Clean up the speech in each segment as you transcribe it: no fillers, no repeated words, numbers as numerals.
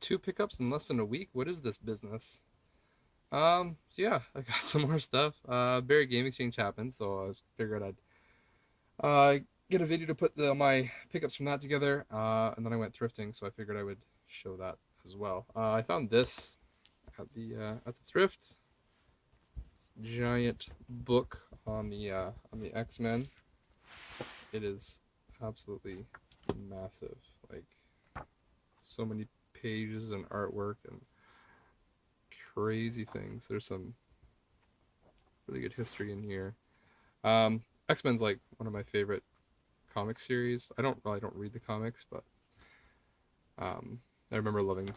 2 pickups in less than a week. What is this business? So yeah, I got some more stuff. Barrie Game Exchange happened, so I figured I'd get a video to put my pickups from that together. And then I went thrifting, so I figured I would show that as well. I found this at the thrift. Giant book on the X-Men. It is absolutely massive. Like, so many pages and artwork and crazy things. There's some really good history in here. X-Men's like one of my favorite comic series. I don't read the comics, but I remember loving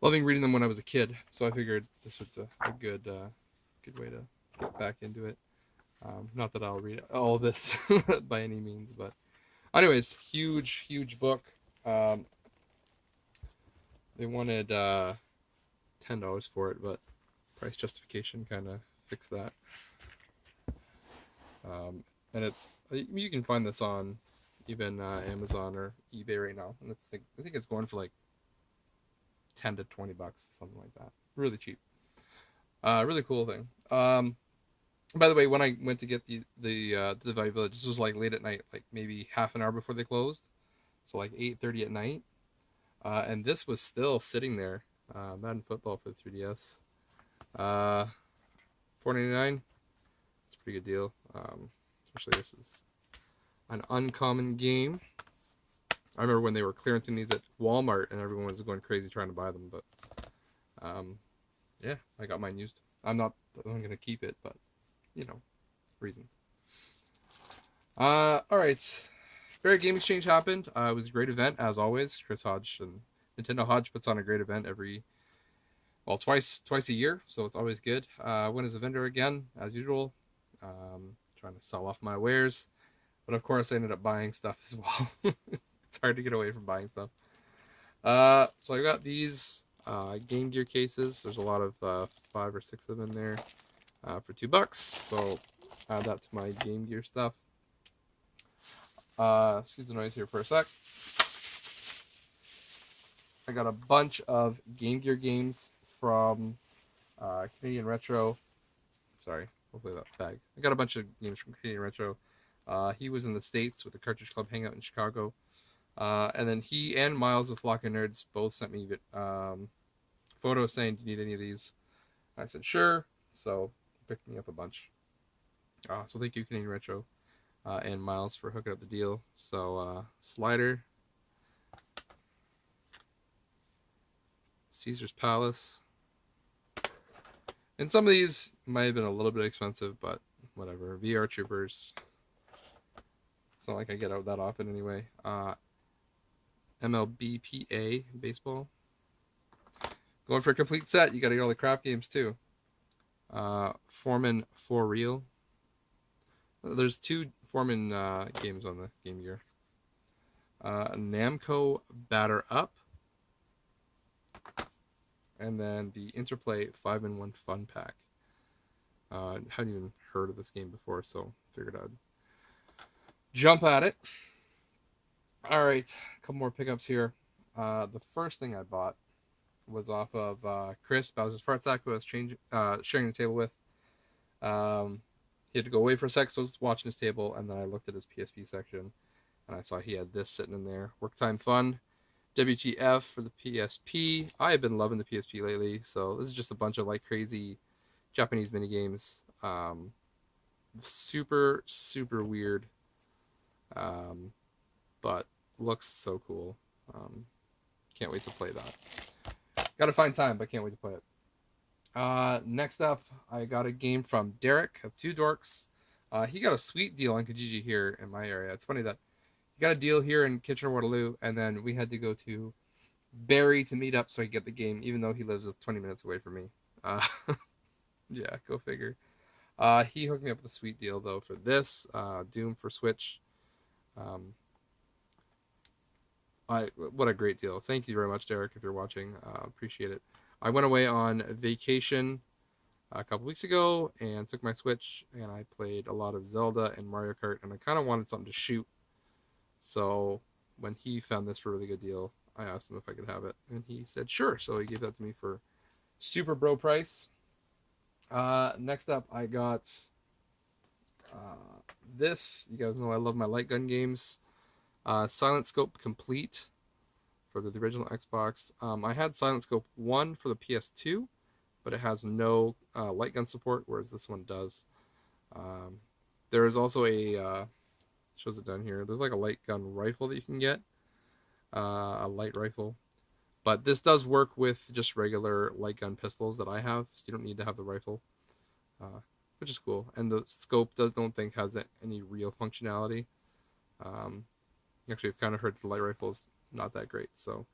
reading them when I was a kid. So I figured this was a good way to get back into it. Not that I'll read all this by any means, but anyways, huge book. Um, they wanted $10 for it, but price justification kind of fixed that. And you can find this on even Amazon or eBay right now, and it's like, I think it's going for like 10 to 20 bucks, something like that. Really cheap. Really cool thing. By the way, when I went to get the Value Village, this was like late at night, like maybe half an hour before they closed, so like 8:30 at night. And this was still sitting there. Madden Football for the 3DS. 4.99. It's a pretty good deal. Especially this is an uncommon game. I remember when they were clearancing these at Walmart and everyone was going crazy trying to buy them, but yeah, I got mine used. I'm gonna keep it, but you know, reasons. All right. Barrie Game Exchange happened. It was a great event as always. Chris Hodge and Nintendo Hodge puts on a great event twice a year, so it's always good. Went as a vendor again as usual, trying to sell off my wares, but of course I ended up buying stuff as well. It's hard to get away from buying stuff. So I got these Game Gear cases. There's a lot of 5 or 6 of them in there for $2. So add that to my Game Gear stuff. Excuse the noise here for a sec. I got a bunch of Game Gear games from Canadian Retro. Sorry, hopefully that bag. I got a bunch of games from Canadian Retro. He was in the States with the Cartridge Club Hangout in Chicago. And then he and Miles of Flock of Nerds both sent me photos saying, do you need any of these? I said, sure. So he picked me up a bunch. So thank you, Canadian Retro and Miles, for hooking up the deal. So Slider, Caesar's Palace. And some of these might have been a little bit expensive, but whatever. VR Troopers. It's not like I get out that often anyway. MLBPA baseball. Going for a complete set, you got to get all the crap games too. Foreman for Real. There's 2 Foreman games on the Game Gear. Namco Batter Up. And then the Interplay 5-in-1 Fun Pack. Hadn't even heard of this game before, so figured I'd jump at it. All right, a couple more pickups here. The first thing I bought was off of Chris, Bowser's Fart Sack, who I was sharing the table with. He had to go away for a sec, so I was watching his table, and then I looked at his PSP section, and I saw he had this sitting in there. Work Time Fun, WTF for the PSP. I have been loving the PSP lately, so this is just a bunch of like crazy Japanese mini games. Super weird, but looks so cool. Can't wait to play that. Gotta find time, but can't wait to play it. Next up, I got a game from Derek of Two Dorks. He got a sweet deal on Kijiji here in my area. It's funny that he got a deal here in Kitchener-Waterloo, and then we had to go to Barrie to meet up so I could get the game, even though he lives just 20 minutes away from me. Yeah, go figure. He hooked me up with a sweet deal, though, for this Doom for Switch. What a great deal. Thank you very much, Derek, if you're watching. Appreciate it. I went away on vacation a couple weeks ago and took my Switch, and I played a lot of Zelda and Mario Kart, and I kind of wanted something to shoot. So when he found this for a really good deal, I asked him if I could have it, and he said sure. So he gave that to me for super bro price. Next up, I got this. You guys know I love my light gun games. Silent Scope Complete for the original Xbox. I had Silent Scope 1 for the PS2, but it has no light gun support, whereas this one does. There is also shows it down here. There's like a light gun rifle that you can get, a light rifle. But this does work with just regular light gun pistols that I have, so you don't need to have the rifle, which is cool. And the scope don't think has any real functionality. Actually, I've kind of heard the light rifle is not that great, so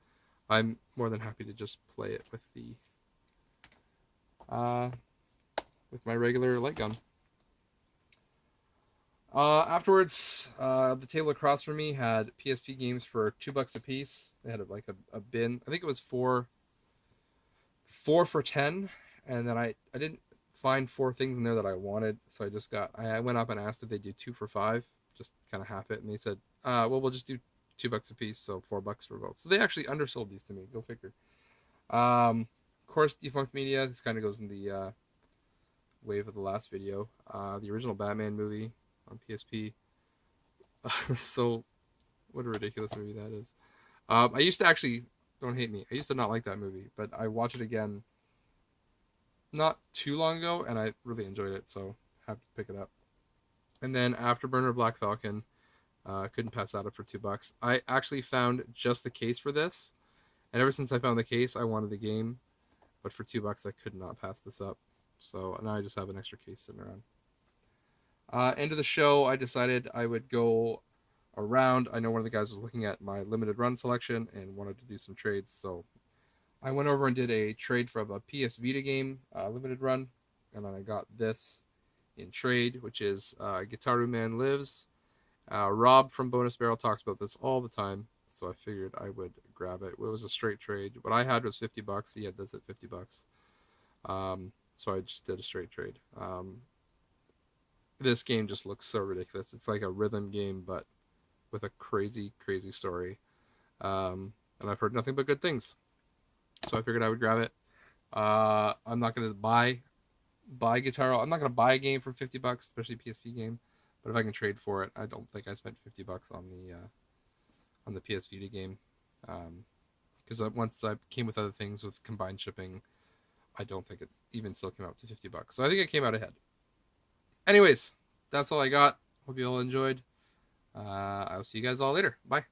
I'm more than happy to just play it with the with my regular light gun. Afterwards, the table across from me had PSP games for $2 a piece. They had like a bin. I think it was four for 10, and then I didn't find 4 things in there that I wanted, so I went up and asked if they do 2 for 5, just kind of half it, and they said, well, we'll just do $2 a piece, so $4 for both. So they actually undersold these to me. Go figure. Of course, Defunct Media. This kind of goes in the wave of the last video. The original Batman movie on PSP. So, what a ridiculous movie that is. I used to actually, don't hate me, I used to not like that movie, but I watched it again not too long ago, and I really enjoyed it, so have to pick it up. And then Afterburner Black Falcon, couldn't pass that up for $2. I actually found just the case for this, and ever since I found the case, I wanted the game, but for $2, I could not pass this up. So now I just have an extra case sitting around. End of the show, I decided I would go around. I know one of the guys was looking at my limited run selection and wanted to do some trades, so I went over and did a trade from a PS Vita game, limited run, and then I got this in trade, which is Gitaru Man Lives. Rob from Bonus Barrel talks about this all the time, so I figured I would grab it. It was a straight trade. What I had was $50. He had this at $50. So I just did a straight trade. This game just looks so ridiculous. It's like a rhythm game, but with a crazy, crazy story. And I've heard nothing but good things, so I figured I would grab it. I'm not gonna buy Guitar. I'm not gonna buy a game for $50, especially a PSP game. But if I can trade for it, I don't think I spent $50 on the PS Vita game. Because once I came with other things with combined shipping, I don't think it even still came out to $50. So I think it came out ahead. Anyways, that's all I got. Hope you all enjoyed. I'll see you guys all later. Bye.